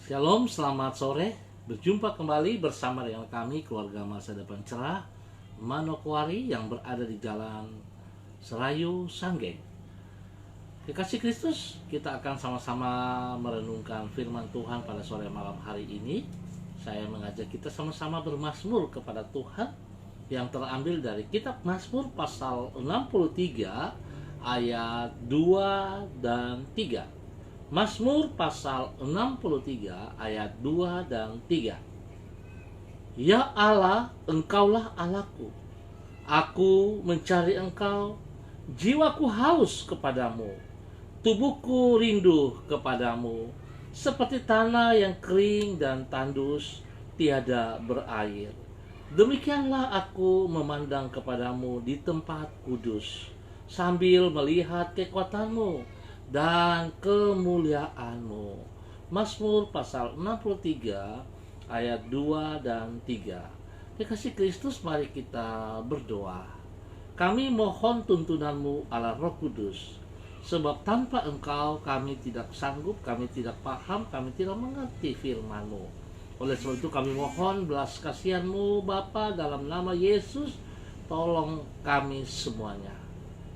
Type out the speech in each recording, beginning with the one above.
Shalom, selamat sore. Berjumpa kembali bersama dengan kami keluarga Masa Depan Cerah Manokwari yang berada di Jalan Serayu Sanggeng. Kekasih Kristus, kita akan sama-sama merenungkan firman Tuhan pada sore malam hari ini. Saya mengajak kita sama-sama bermazmur kepada Tuhan yang terambil dari kitab Mazmur pasal 63 ayat 2 dan 3. Mazmur pasal 63 ayat 2 dan 3. Ya Allah, Engkaulah Allahku. Aku mencari Engkau, jiwaku haus kepadamu. Tubuhku rindu kepadamu, seperti tanah yang kering dan tandus, tiada berair. Demikianlah aku memandang kepadamu di tempat kudus, sambil melihat kekuatanmu dan kemuliaanmu. Mazmur pasal 63 ayat 2 dan 3. Kekasih Kristus, mari kita berdoa. Kami mohon tuntunanmu Allah Roh Kudus, sebab tanpa Engkau kami tidak sanggup, kami tidak paham, kami tidak mengerti firman-Mu. Oleh sebab itu kami mohon belas kasihan-Mu Bapa, dalam nama Yesus, tolong kami semuanya.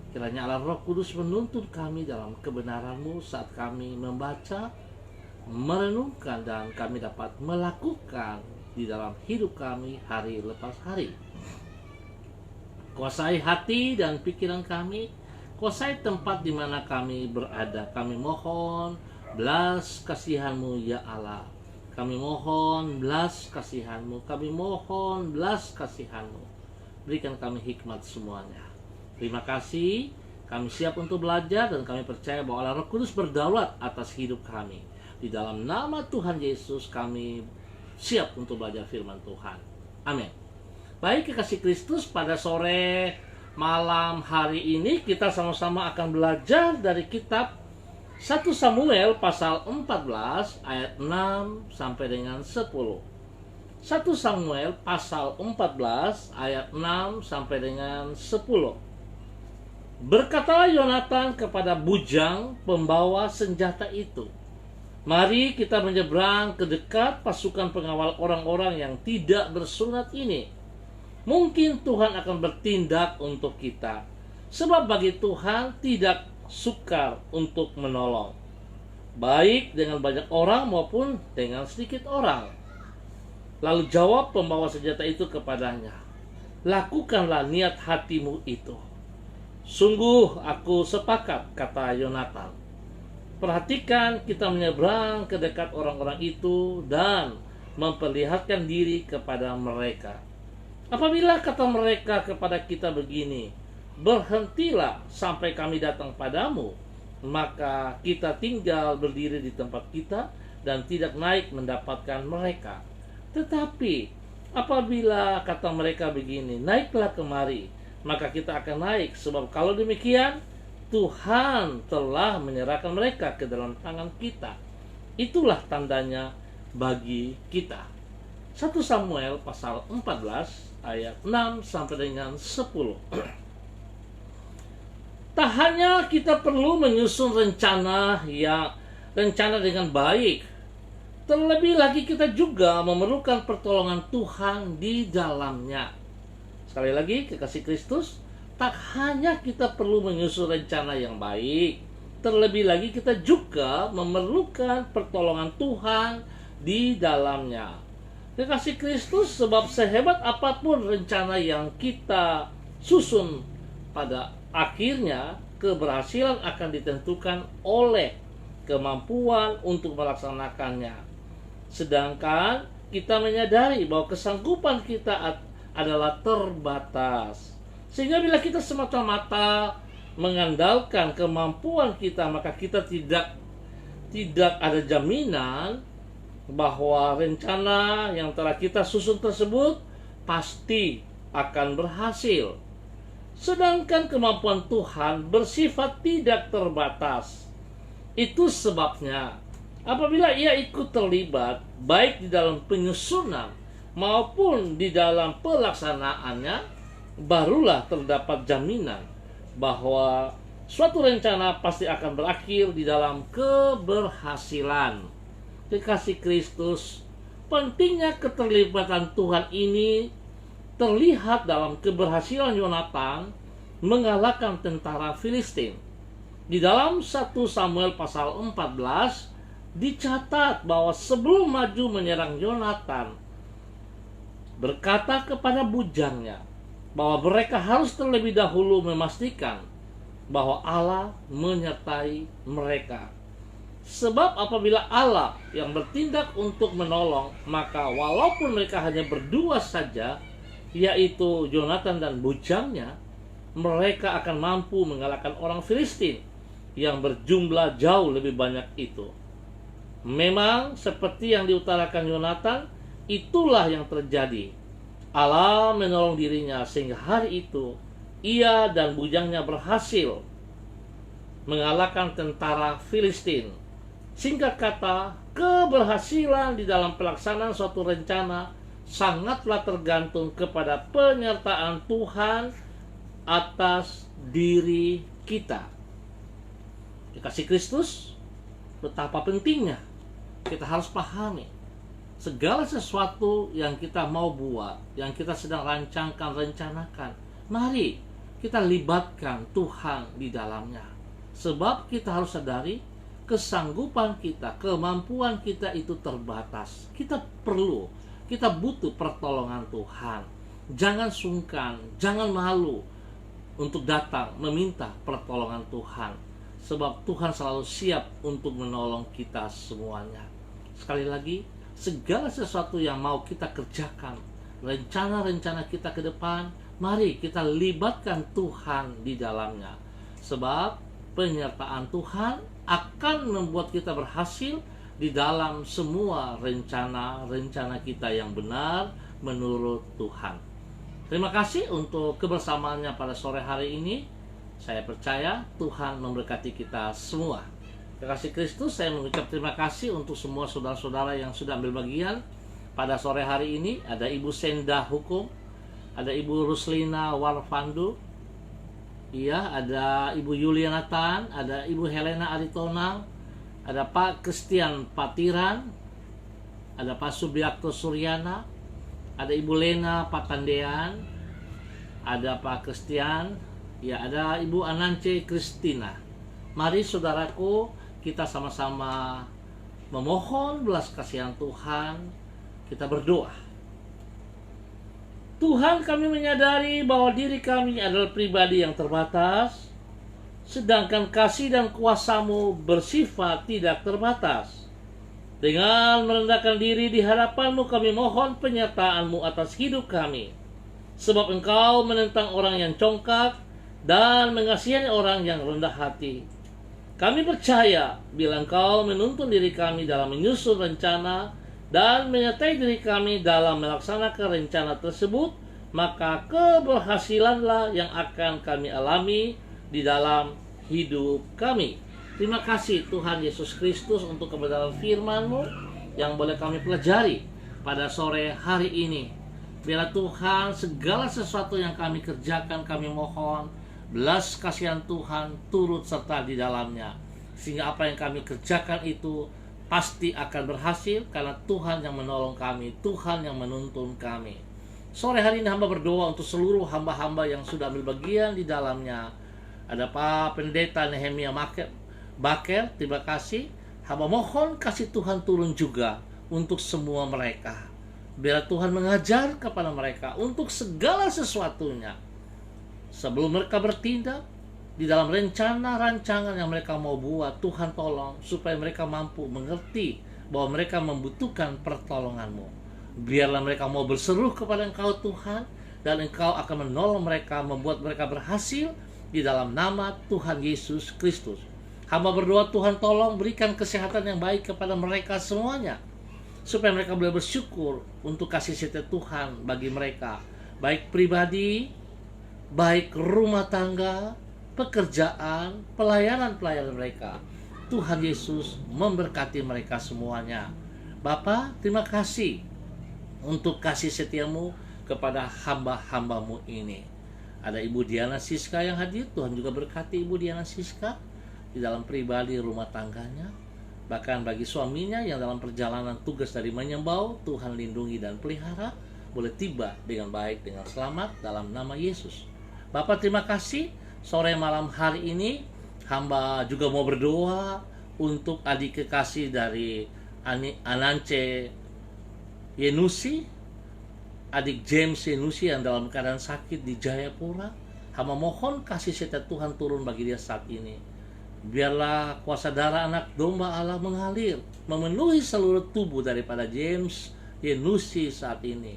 Kiranya Allah Roh Kudus menuntun kami dalam kebenaran-Mu saat kami membaca, merenungkan, dan kami dapat melakukan di dalam hidup kami hari lepas hari. Kuasai hati dan pikiran kami, kuasai tempat di mana kami berada. Kami mohon belas kasihan-Mu ya Allah. Kami mohon belas kasihan-Mu. Kami mohon belas kasihan-Mu. Berikan kami hikmat semuanya. Terima kasih, kami siap untuk belajar dan kami percaya bahwa Allah Roh Kudus berdaulat atas hidup kami. Di dalam nama Tuhan Yesus kami siap untuk belajar firman Tuhan. Amin. Baik kekasih Kristus, pada sore malam hari ini kita sama-sama akan belajar dari kitab 1 Samuel pasal 14 ayat 6 sampai dengan 10. 1 Samuel pasal 14 ayat 6 sampai dengan 10. Berkatalah Yonatan kepada bujang pembawa senjata itu, mari kita menyeberang ke dekat pasukan pengawal orang-orang yang tidak bersunat ini. Mungkin Tuhan akan bertindak untuk kita, sebab bagi Tuhan tidak sukar untuk menolong, baik dengan banyak orang maupun dengan sedikit orang. Lalu jawab pembawa senjata itu kepadanya, lakukanlah niat hatimu itu. Sungguh aku sepakat, kata Yonatan. Perhatikan, kita menyeberang ke dekat orang-orang itu dan memperlihatkan diri kepada mereka. Apabila kata mereka kepada kita begini, berhentilah sampai kami datang padamu, maka kita tinggal berdiri di tempat kita dan tidak naik mendapatkan mereka. Tetapi apabila kata mereka begini, naiklah kemari, maka kita akan naik, sebab kalau demikian Tuhan telah menyerahkan mereka ke dalam tangan kita. Itulah tandanya bagi kita. 1 Samuel pasal 14 ayat 6 sampai dengan 10. Tak hanya kita perlu menyusun rencana dengan baik, terlebih lagi kita juga memerlukan pertolongan Tuhan di dalamnya. Sekali lagi, kekasih Kristus, tak hanya kita perlu menyusun rencana yang baik, terlebih lagi kita juga memerlukan pertolongan Tuhan di dalamnya. Kekasih Kristus, sebab sehebat apapun rencana yang kita susun, pada akhirnya keberhasilan akan ditentukan oleh kemampuan untuk melaksanakannya. Sedangkan kita menyadari bahwa kesanggupan kita adalah terbatas, sehingga bila kita semata-mata mengandalkan kemampuan kita, maka kita tidak ada jaminan bahwa rencana yang telah kita susun tersebut pasti akan berhasil. Sedangkan kemampuan Tuhan bersifat tidak terbatas. Itu sebabnya apabila Ia ikut terlibat baik di dalam penyusunan maupun di dalam pelaksanaannya, barulah terdapat jaminan bahwa suatu rencana pasti akan berakhir di dalam keberhasilan. Kekasih Kristus, pentingnya keterlibatan Tuhan ini terlihat dalam keberhasilan Yonatan mengalahkan tentara Filistin. Di dalam 1 Samuel pasal 14 dicatat bahwa sebelum maju menyerang Yonatan, berkata kepada bujangnya bahwa mereka harus terlebih dahulu memastikan bahwa Allah menyertai mereka. Sebab apabila Allah yang bertindak untuk menolong, maka walaupun mereka hanya berdua saja, yaitu Yonatan dan bujangnya, mereka akan mampu mengalahkan orang Filistin yang berjumlah jauh lebih banyak itu. Memang seperti yang diutarakan Yonatan, itulah yang terjadi. Allah menolong dirinya sehingga hari itu ia dan bujangnya berhasil mengalahkan tentara Filistin. Singkat kata, keberhasilan di dalam pelaksanaan suatu rencana sangatlah tergantung kepada penyertaan Tuhan atas diri kita. Kekasih Kristus, betapa pentingnya kita harus pahami segala sesuatu yang kita mau buat, yang kita sedang rancangkan, rencanakan, mari kita libatkan Tuhan di dalamnya. Sebab kita harus sadari kesanggupan kita, kemampuan kita itu terbatas. Kita butuh pertolongan Tuhan. Jangan sungkan, jangan malu untuk datang meminta pertolongan Tuhan. Sebab Tuhan selalu siap untuk menolong kita semuanya. Sekali lagi, segala sesuatu yang mau kita kerjakan, rencana-rencana kita ke depan, mari kita libatkan Tuhan di dalamnya. Sebab penyertaan Tuhan akan membuat kita berhasil di dalam semua rencana-rencana kita yang benar menurut Tuhan. Terima kasih untuk kebersamaannya pada sore hari ini. Saya percaya Tuhan memberkati kita semua. Kekasih Kristus, saya mengucap terima kasih untuk semua saudara-saudara yang sudah ambil bagian pada sore hari ini. Ada Ibu Senda Hukum, ada Ibu Ruslina Warfandu, iya, ada Ibu Yuliana Tan, ada Ibu Helena Aritonang, ada Pak Christian Patiran, ada Pak Subiakto Suryana, ada Ibu Lena Patandean, ada Pak Christian, ya, ada Ibu Anance Kristina. Mari saudaraku, kita sama-sama memohon belas kasihan Tuhan. Kita berdoa. Tuhan, kami menyadari bahwa diri kami adalah pribadi yang terbatas, sedangkan kasih dan kuasa-Mu bersifat tidak terbatas. Dengan merendahkan diri di hadapan-Mu, kami mohon penyertaan-Mu atas hidup kami. Sebab Engkau menentang orang yang congkak dan mengasihani orang yang rendah hati. Kami percaya bila Engkau menuntun diri kami dalam menyusun rencana dan menyertai diri kami dalam melaksanakan rencana tersebut, maka keberhasilanlah yang akan kami alami di dalam hidup kami. Terima kasih Tuhan Yesus Kristus untuk kebenaran firman-Mu yang boleh kami pelajari pada sore hari ini. Biarlah Tuhan segala sesuatu yang kami kerjakan, kami mohon belas kasihan Tuhan turut serta di dalamnya. Sehingga apa yang kami kerjakan itu pasti akan berhasil karena Tuhan yang menolong kami, Tuhan yang menuntun kami. Sore hari ini hamba berdoa untuk seluruh hamba-hamba yang sudah ambil bagian di dalamnya. Ada Pak Pendeta Nehemia Baker, terima kasih. Hamba mohon kasih Tuhan turun juga untuk semua mereka. Biar Tuhan mengajar kepada mereka untuk segala sesuatunya. Sebelum mereka bertindak di dalam rencana-rancangan yang mereka mau buat, Tuhan tolong supaya mereka mampu mengerti bahwa mereka membutuhkan pertolongan-Mu. Biarlah mereka mau berseru kepada Engkau Tuhan, dan Engkau akan menolong mereka, membuat mereka berhasil di dalam nama Tuhan Yesus Kristus. Hamba berdoa Tuhan tolong berikan kesehatan yang baik kepada mereka semuanya, supaya mereka boleh bersyukur untuk kasih setia Tuhan bagi mereka, baik pribadi, baik rumah tangga, pekerjaan, pelayanan-pelayanan mereka. Tuhan Yesus memberkati mereka semuanya. Bapa, terima kasih untuk kasih setia-Mu kepada hamba-hamba-Mu ini. Ada Ibu Diana Siska yang hadir, Tuhan juga berkati Ibu Diana Siska di dalam pribadi rumah tangganya. Bahkan bagi suaminya yang dalam perjalanan tugas dari Menyembau, Tuhan lindungi dan pelihara, boleh tiba dengan baik, dengan selamat dalam nama Yesus. Bapak terima kasih, sore malam hari ini hamba juga mau berdoa untuk adik kekasih dari Anance Yenusi, adik James Yenusi yang dalam keadaan sakit di Jayapura. Hamba mohon kasih setia Tuhan turun bagi dia saat ini. Biarlah kuasa darah anak domba Allah mengalir, memenuhi seluruh tubuh daripada James Yenusi saat ini.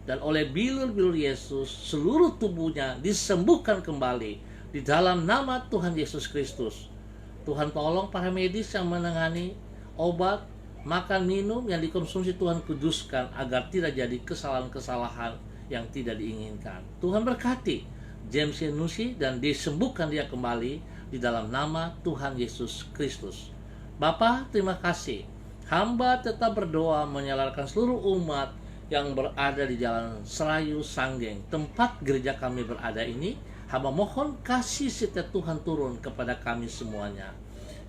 Dan oleh bilur-bilur Yesus, seluruh tubuhnya disembuhkan kembali di dalam nama Tuhan Yesus Kristus. Tuhan tolong para medis yang menangani, obat, makan, minum yang dikonsumsi Tuhan kuduskan agar tidak jadi kesalahan-kesalahan yang tidak diinginkan. Tuhan berkati James Yenusi dan disembuhkan dia kembali di dalam nama Tuhan Yesus Kristus. Bapa, terima kasih. Hamba tetap berdoa menyalarkan seluruh umat yang berada di Jalan Serayu Sanggeng, tempat gereja kami berada ini. Hamba mohon kasih setia Tuhan turun kepada kami semuanya.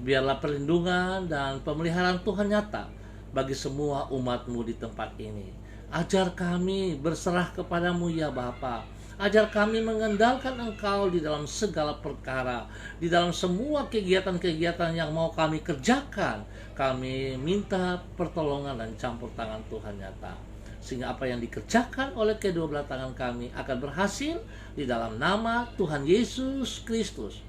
Biarlah perlindungan dan pemeliharaan Tuhan nyata bagi semua umat-Mu di tempat ini. Ajar kami berserah kepadamu ya Bapa. Ajar kami mengendalikan Engkau di dalam segala perkara, di dalam semua kegiatan-kegiatan yang mau kami kerjakan. Kami minta pertolongan dan campur tangan Tuhan nyata, sehingga apa yang dikerjakan oleh kedua belah tangan kami akan berhasil di dalam nama Tuhan Yesus Kristus.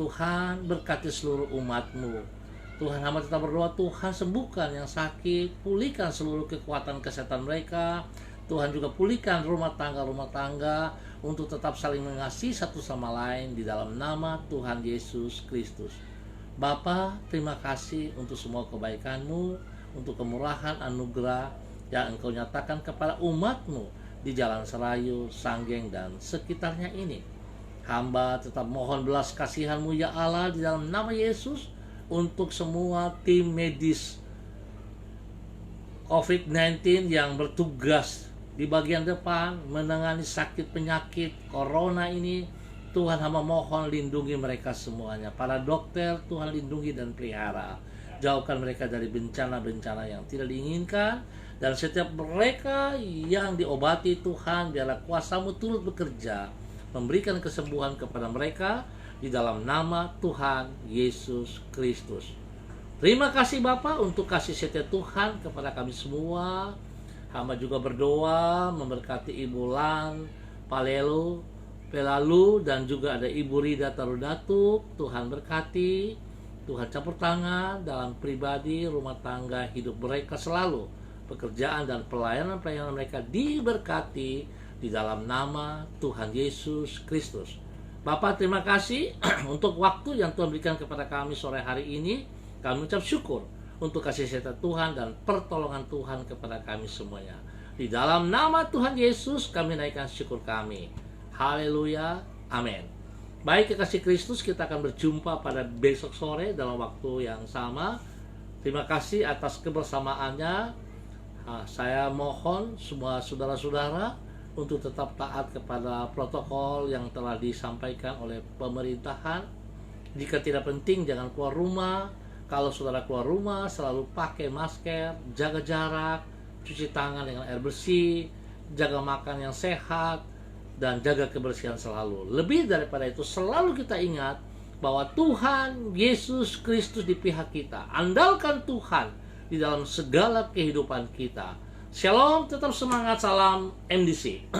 Tuhan berkati seluruh umat-Mu. Tuhan, hamba tetap berdoa, Tuhan sembuhkan yang sakit, pulihkan seluruh kekuatan kesehatan mereka. Tuhan juga pulihkan rumah tangga untuk tetap saling mengasihi satu sama lain di dalam nama Tuhan Yesus Kristus. Bapa, terima kasih untuk semua kebaikan-Mu, untuk kemurahan anugerah yang Engkau nyatakan kepada umat-Mu di Jalan Serayu, Sanggeng, dan sekitarnya ini. Hamba tetap mohon belas kasihan-Mu ya Allah di dalam nama Yesus untuk semua tim medis COVID-19 yang bertugas di bagian depan menangani sakit penyakit corona ini. Tuhan, hamba mohon lindungi mereka semuanya. Para dokter, Tuhan lindungi dan pelihara. Jauhkan mereka dari bencana-bencana yang tidak diinginkan. Dan setiap mereka yang diobati, Tuhan, biarlah kuasa-Mu turut bekerja, memberikan kesembuhan kepada mereka di dalam nama Tuhan Yesus Kristus. Terima kasih Bapa untuk kasih setia Tuhan kepada kami semua. Hamba juga berdoa memberkati Ibu Lan Pelalu dan juga ada Ibu Rida Tarudatuk. Tuhan berkati, Tuhan campur tangan dalam pribadi, rumah tangga, hidup mereka selalu. Pekerjaan dan pelayanan-pelayanan mereka diberkati di dalam nama Tuhan Yesus Kristus. Bapak, terima kasih untuk waktu yang Tuhan berikan kepada kami sore hari ini. Kami ucap syukur untuk kasih setia Tuhan dan pertolongan Tuhan kepada kami semuanya. Di dalam nama Tuhan Yesus kami naikkan syukur kami. Haleluya, amin. Baik kekasih Kristus, kita akan berjumpa pada besok sore dalam waktu yang sama. Terima kasih atas kebersamaannya. Saya mohon semua saudara-saudara untuk tetap taat kepada protokol yang telah disampaikan oleh pemerintahan. Jika tidak penting, jangan keluar rumah. Kalau saudara keluar rumah, selalu pakai masker, jaga jarak, cuci tangan dengan air bersih, jaga makan yang sehat, dan jaga kebersihan selalu. Lebih daripada itu, selalu kita ingat bahwa Tuhan Yesus Kristus di pihak kita. Andalkan Tuhan di dalam segala kehidupan kita. Shalom, tetap semangat, salam MDC.